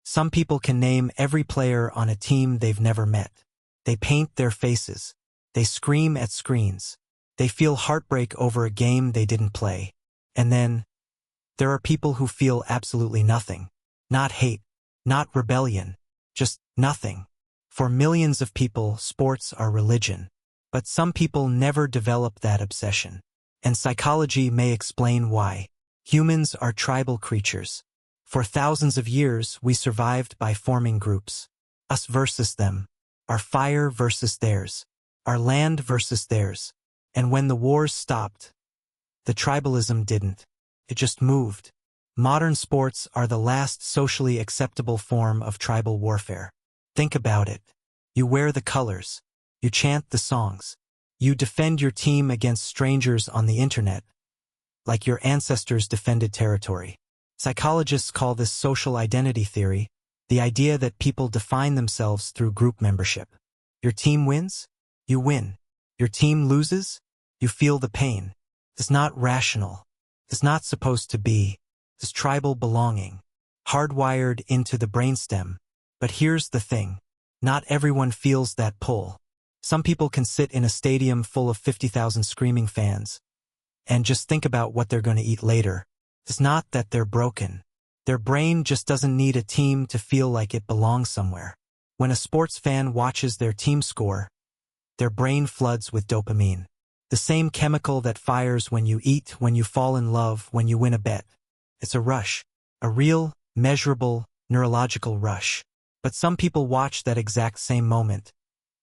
Some people can name every player on a team they've never met. They paint their faces. They scream at screens. They feel heartbreak over a game they didn't play. And then, there are people who feel absolutely nothing. Not hate, not rebellion, just nothing. For millions of people, sports are religion. But some people never develop that obsession. And psychology may explain why. Humans are tribal creatures. For thousands of years, we survived by forming groups. Us versus them. Our fire versus theirs. Our land versus theirs. And when the wars stopped, the tribalism didn't. It just moved. Modern sports are the last socially acceptable form of tribal warfare. Think about it. You wear the colors. You chant the songs. You defend your team against strangers on the internet, like your ancestors defended territory. Psychologists call this social identity theory, the idea that people define themselves through group membership. Your team wins? You win. Your team loses? You feel the pain. It's not rational. It's not supposed to be. It's tribal belonging, hardwired into the brainstem. But here's the thing. Not everyone feels that pull. Some people can sit in a stadium full of 50,000 screaming fans and just think about what they're going to eat later. It's not that they're broken. Their brain just doesn't need a team to feel like it belongs somewhere. When a sports fan watches their team score, their brain floods with dopamine. The same chemical that fires when you eat, when you fall in love, when you win a bet. It's a rush. A real, measurable, neurological rush. But some people watch that exact same moment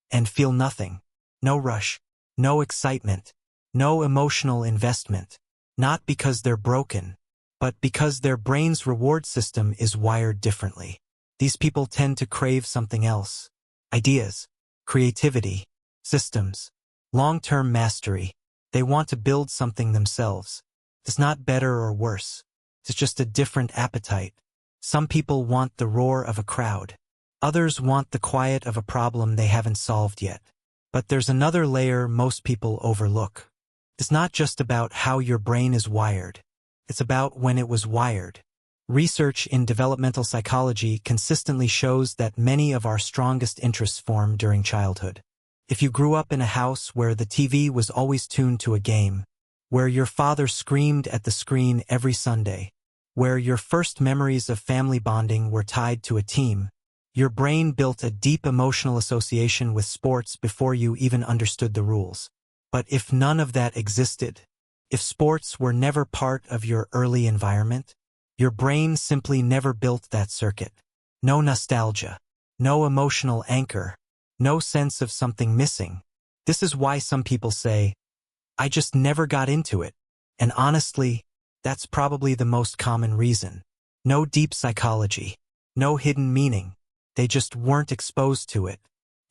and feel nothing. No rush. No excitement. No emotional investment. Not because they're broken, but because their brain's reward system is wired differently. These people tend to crave something else. Ideas, creativity, systems, long-term mastery. They want to build something themselves. It's not better or worse. It's just a different appetite. Some people want the roar of a crowd. Others want the quiet of a problem they haven't solved yet. But there's another layer most people overlook. It's not just about how your brain is wired. It's about when it was wired. Research in developmental psychology consistently shows that many of our strongest interests form during childhood. If you grew up in a house where the TV was always tuned to a game, where your father screamed at the screen every Sunday, where your first memories of family bonding were tied to a team, your brain built a deep emotional association with sports before you even understood the rules. But if none of that existed, if sports were never part of your early environment, your brain simply never built that circuit. No nostalgia, no emotional anchor, no sense of something missing. This is why some people say, I just never got into it. And honestly, that's probably the most common reason. No deep psychology, no hidden meaning. They just weren't exposed to it.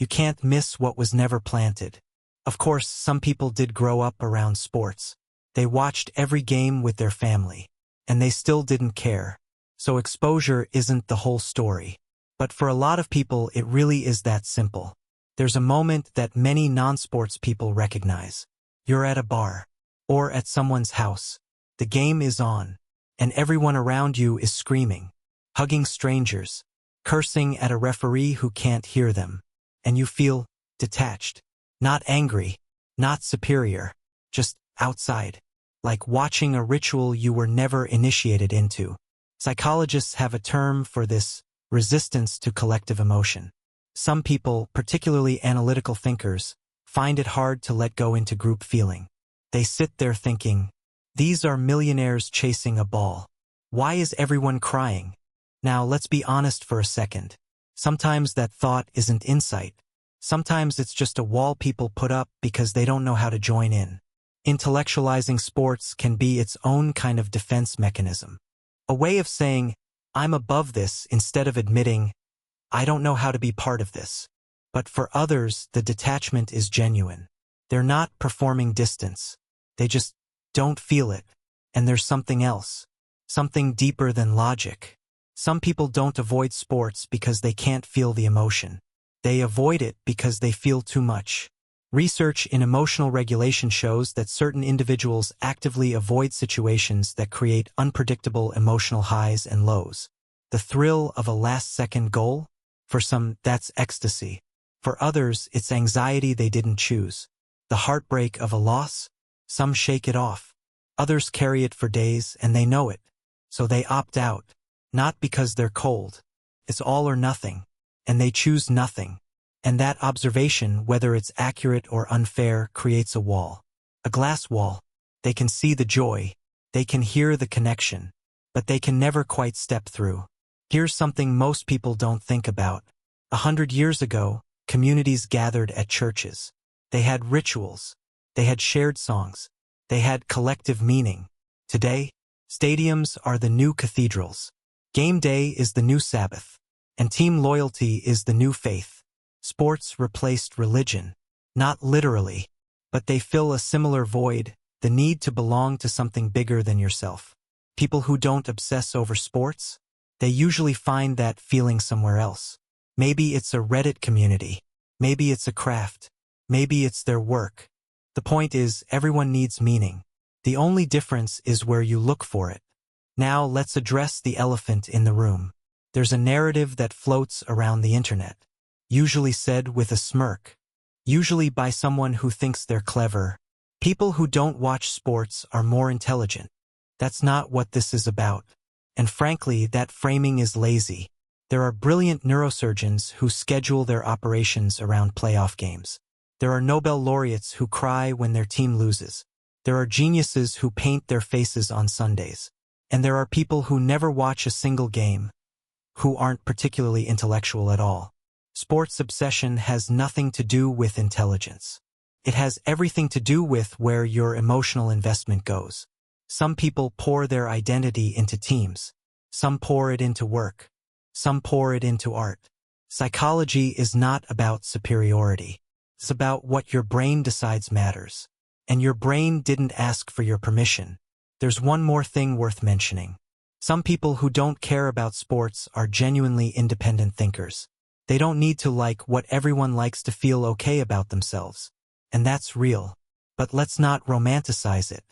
You can't miss what was never planted. Of course, some people did grow up around sports. They watched every game with their family, and they still didn't care. So exposure isn't the whole story. But for a lot of people, it really is that simple. There's a moment that many non-sports people recognize. You're at a bar, or at someone's house. The game is on, and everyone around you is screaming, hugging strangers, cursing at a referee who can't hear them. And you feel detached. Not angry, not superior, just outside. Like watching a ritual you were never initiated into. Psychologists have a term for this: resistance to collective emotion. Some people, particularly analytical thinkers, find it hard to let go into group feeling. They sit there thinking, these are millionaires chasing a ball. Why is everyone crying? Now let's be honest for a second. Sometimes that thought isn't insight. Sometimes it's just a wall people put up because they don't know how to join in. Intellectualizing sports can be its own kind of defense mechanism. A way of saying, I'm above this, instead of admitting, I don't know how to be part of this. But for others, the detachment is genuine. They're not performing distance. They just don't feel it. And there's something else. Something deeper than logic. Some people don't avoid sports because they can't feel the emotion. They avoid it because they feel too much. Research in emotional regulation shows that certain individuals actively avoid situations that create unpredictable emotional highs and lows. The thrill of a last-second goal? For some, that's ecstasy. For others, it's anxiety they didn't choose. The heartbreak of a loss? Some shake it off. Others carry it for days and they know it. So they opt out. Not because they're cold. It's all or nothing. And they choose nothing. And that observation, whether it's accurate or unfair, creates a wall. A glass wall. They can see the joy. They can hear the connection. But they can never quite step through. Here's something most people don't think about. 100 years ago, communities gathered at churches. They had rituals. They had shared songs. They had collective meaning. Today, stadiums are the new cathedrals. Game day is the new Sabbath. And team loyalty is the new faith. Sports replaced religion. Not literally, but they fill a similar void, the need to belong to something bigger than yourself. People who don't obsess over sports, they usually find that feeling somewhere else. Maybe it's a Reddit community. Maybe it's a craft. Maybe it's their work. The point is, everyone needs meaning. The only difference is where you look for it. Now let's address the elephant in the room. There's a narrative that floats around the internet. Usually said with a smirk. Usually by someone who thinks they're clever. People who don't watch sports are more intelligent. That's not what this is about. And frankly, that framing is lazy. There are brilliant neurosurgeons who schedule their operations around playoff games. There are Nobel laureates who cry when their team loses. There are geniuses who paint their faces on Sundays. And there are people who never watch a single game, who aren't particularly intellectual at all. Sports obsession has nothing to do with intelligence. It has everything to do with where your emotional investment goes. Some people pour their identity into teams. Some pour it into work. Some pour it into art. Psychology is not about superiority. It's about what your brain decides matters. And your brain didn't ask for your permission. There's one more thing worth mentioning. Some people who don't care about sports are genuinely independent thinkers. They don't need to like what everyone likes to feel okay about themselves. And that's real. But let's not romanticize it.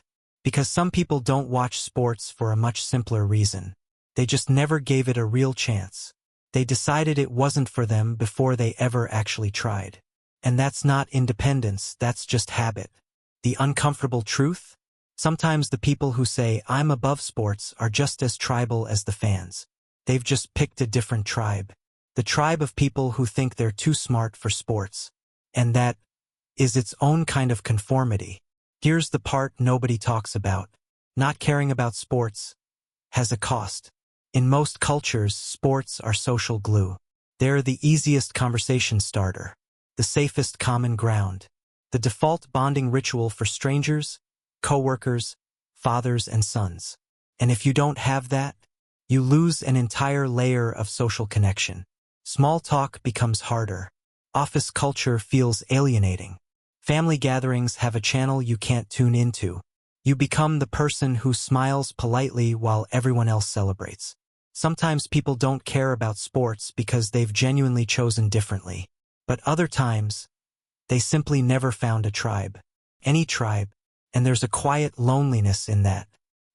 Because some people don't watch sports for a much simpler reason. They just never gave it a real chance. They decided it wasn't for them before they ever actually tried. And that's not independence, that's just habit. The uncomfortable truth? Sometimes the people who say, "I'm above sports," are just as tribal as the fans. They've just picked a different tribe. The tribe of people who think they're too smart for sports. And that is its own kind of conformity. Here's the part nobody talks about. Not caring about sports has a cost. In most cultures, sports are social glue. They're the easiest conversation starter, the safest common ground, the default bonding ritual for strangers, coworkers, fathers and sons. And if you don't have that, you lose an entire layer of social connection. Small talk becomes harder. Office culture feels alienating. Family gatherings have a channel you can't tune into. You become the person who smiles politely while everyone else celebrates. Sometimes people don't care about sports because they've genuinely chosen differently. But other times, they simply never found a tribe. Any tribe. And there's a quiet loneliness in that.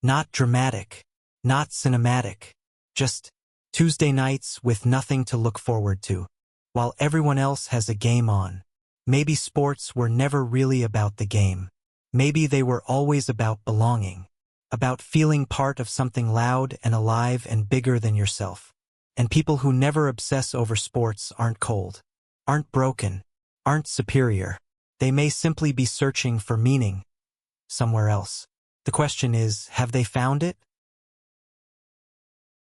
Not dramatic. Not cinematic. Just Tuesday nights with nothing to look forward to. While everyone else has a game on. Maybe sports were never really about the game. Maybe they were always about belonging. About feeling part of something loud and alive and bigger than yourself. And people who never obsess over sports aren't cold. Aren't broken. Aren't superior. They may simply be searching for meaning somewhere else. The question is, have they found it?